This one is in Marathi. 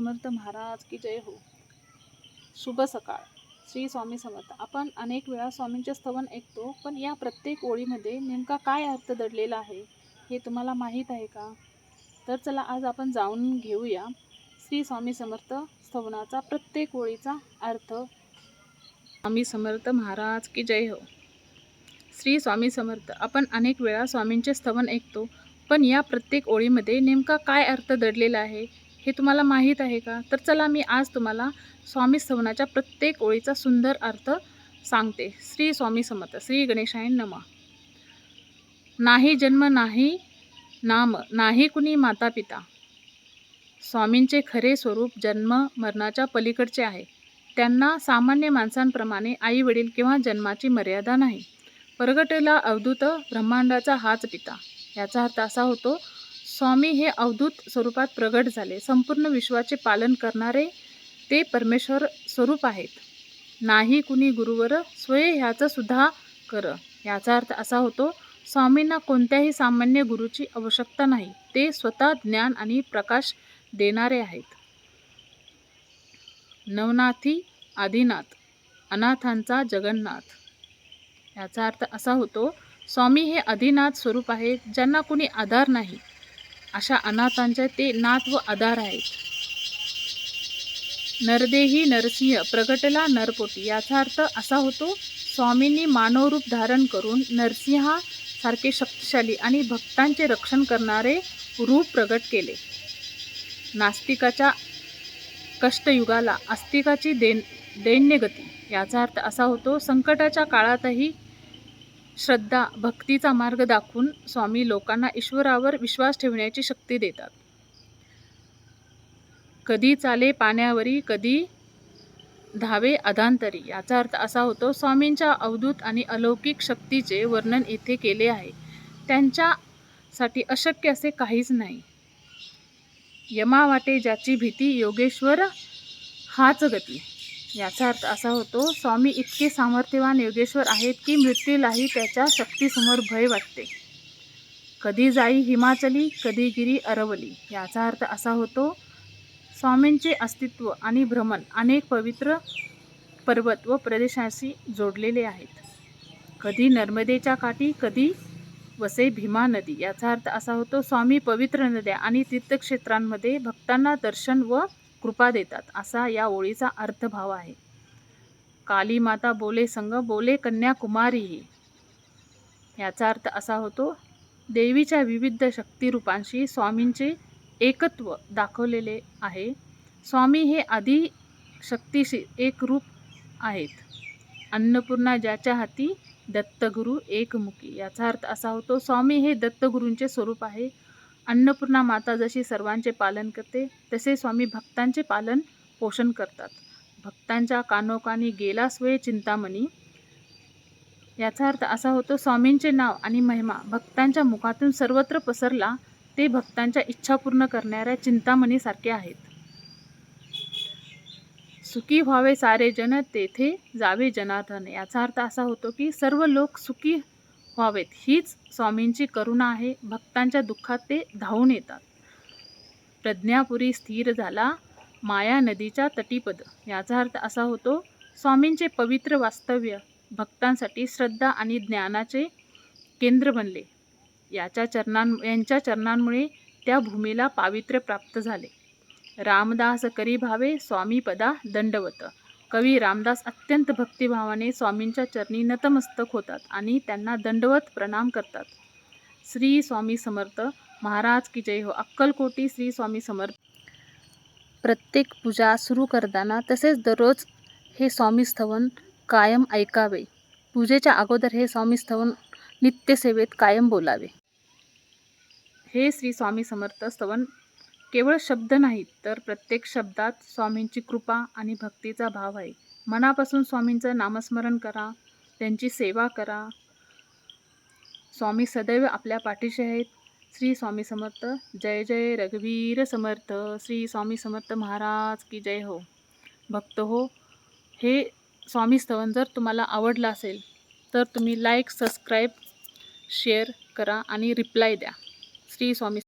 समर्थ महाराज की जय हो. शुभ सकाळ. श्री स्वामी समर्थ. आपण अनेक वेळा स्वामींचे स्तवन ऐकतो, पण या प्रत्येक ओळीमध्ये नेमका काय अर्थ दडलेला आहे हे तुम्हाला माहीत आहे का? तर चला आज आपण जाणून घेऊया श्री स्वामी समर्थ स्तवनाचा प्रत्येक ओळीचा अर्थ. स्वामी समर्थ महाराज की जय हो. श्री स्वामी समर्थ. आपण अनेक वेळा स्वामींचे स्तवन ऐकतो, पण या प्रत्येक ओळीमध्ये नेमका काय अर्थ दडलेला आहे हे तुम्हाला माहीत आहे का? तर चला मी आज तुम्हाला स्वामी स्तवनाच्या प्रत्येक ओळीचा सुंदर अर्थ सांगते. श्री स्वामी समर्थ. श्री गणेशाय नमः. नाही जन्म नाही नाम, नाही कुणी माता पिता. स्वामींचे खरे स्वरूप जन्म मरणाच्या पलीकडचे आहे. त्यांना सामान्य माणसांप्रमाणे आई वडील किंवा जन्माची मर्यादा नाही. प्रगटला अवधूत ब्रह्मांडाचा हाच पिता. याचा अर्थ असा होतो, स्वामी हे अवधूत स्वरूपात प्रगट झाले. संपूर्ण विश्वाचे पालन करणारे ते परमेश्वर स्वरूप आहेत. नाही कुणी गुरुवर स्वय ह्याचं सुद्धा कर. याचा अर्थ असा होतो, स्वामींना कोणत्याही सामान्य गुरुची आवश्यकता नाही. ते स्वतः ज्ञान आणि प्रकाश देणारे आहेत. नवनाथी आदिनाथ, अनाथांचा जगन्नाथ. याचा अर्थ असा होतो, स्वामी हे आदिनाथ स्वरूप आहेत. ज्यांना कुणी आधार नाही, अशा अनाथांचे ते नाथ व आधार आहेत. नरदेही नरसिंह, प्रगटला नरपोटी. याचा अर्थ असा होतो, स्वामींनी मानव रूप धारण करून नरसिंहासारखे शक्तिशाली आणि भक्तांचे रक्षण करणारे रूप प्रगट केले. नास्तिकाच्या कष्टयुगाला आस्तिकाची दैन्यगती. याचा अर्थ असा होतो, संकटाच्या काळातही श्रद्धा भक्तीचा मार्ग दाखवून स्वामी लोकांना ईश्वरावर विश्वास ठेवण्याची शक्ती देतात. कधी चाले पाण्यावरी, कधी धावे अधांतरी. याचा अर्थ असा होतो, स्वामींच्या अवधूत आणि अलौकिक शक्तीचे वर्णन येथे केले आहे. त्यांच्यासाठी अशक्य असे काहीच नाही. यमावाटे ज्याची भीती, योगेश्वर हाच गती. याचा अर्थ असा होतो, स्वामी इतके सामर्थ्यवान योगेश्वर आहेत की मृत्यूलाही त्याच्या शक्तीसमोर भय वाटते. कधी जाई हिमाचली, कधी गिरी अरवली. याचा अर्थ असा होतो, स्वामींचे अस्तित्व आणि भ्रमण अनेक पवित्र पर्वत व प्रदेशांशी जोडलेले आहेत. कधी नर्मदेच्या काठी, कधी वसे भीमा नदी. याचा अर्थ असा होतो, स्वामी पवित्र नद्या आणि तीर्थक्षेत्रांमध्ये भक्तांना दर्शन व कृपा देतात, असा या ओळीचा अर्थभाव आहे. काली माता बोले संग, बोले कन्याकुमारीही. याचा अर्थ असा होतो, देवीच्या विविध शक्तिरूपांशी स्वामींचे एकत्व दाखवलेले आहे. स्वामी हे आदि शक्तीशी एक रूप आहेत. अन्नपूर्णा ज्याच्या हाती, दत्तगुरु एकमुखी. याचा अर्थ असा होतो, स्वामी हे दत्तगुरूंचे स्वरूप आहे. अन्नपूर्णा माता जशी सर्वांचे पालन करते, तसे स्वामी भक्तांचे पालन पोषण करतात. भक्तांच्या कानोकानी गेला स्वय चिंतामणी. याचा अर्थ असा होतो, स्वामींचे नाव आणि महिमा भक्तांच्या मुखातून सर्वत्र पसरला. ते भक्तांच्या इच्छा पूर्ण करणाऱ्या चिंतामणीसारखे आहेत. सुखी व्हावे सारे जन, तेथे जावे जनार्दन. याचा अर्थ असा होतो की सर्व लोक सुखी व्हावेत, हीच स्वामींची करुणा आहे. भक्तांच्या दुःखात ते धावून येतात. प्रज्ञापुरी स्थिर झाला, माया नदीच्या तटीपद. याचा अर्थ असा होतो, स्वामींचे पवित्र वास्तव्य भक्तांसाठी श्रद्धा आणि ज्ञानाचे केंद्र बनले. यांच्या चरणांमुळे त्या भूमीला पावित्र्य प्राप्त झाले. रामदास करी भावे, स्वामी पदा दंडवत. कवी रामदास अत्यंत भक्तिभावाने स्वामींच्या चरणी नतमस्तक होतात आणि त्यांना दंडवत प्रणाम करतात. श्री स्वामी समर्थ महाराज की जय हो. अक्कलकोटी श्री स्वामी समर्थ. प्रत्येक पूजा सुरू करताना तसेच दररोज हे स्वामी स्तवन कायम ऐकावे. पूजेच्या अगोदर हे स्वामी स्तवन नित्यसेवेत कायम बोलावे. हे श्री स्वामी समर्थ स्तवन केवळ शब्द नाहीत, तर प्रत्येक शब्दात स्वामींची कृपा आणि भक्तीचा भाव आहे. मनापासून स्वामींचं नामस्मरण करा, त्यांची सेवा करा. स्वामी सदैव आपल्या पाठीशी आहेत. श्री स्वामी समर्थ. जय जय रघुवीर समर्थ. श्री स्वामी समर्थ महाराज की जय हो. भक्त हो, हे स्वामी स्तवन जर तुम्हाला आवडलं असेल तर तुम्ही लाईक, सबस्क्राईब, शेअर करा आणि रिप्लाय द्या. श्री स्वामी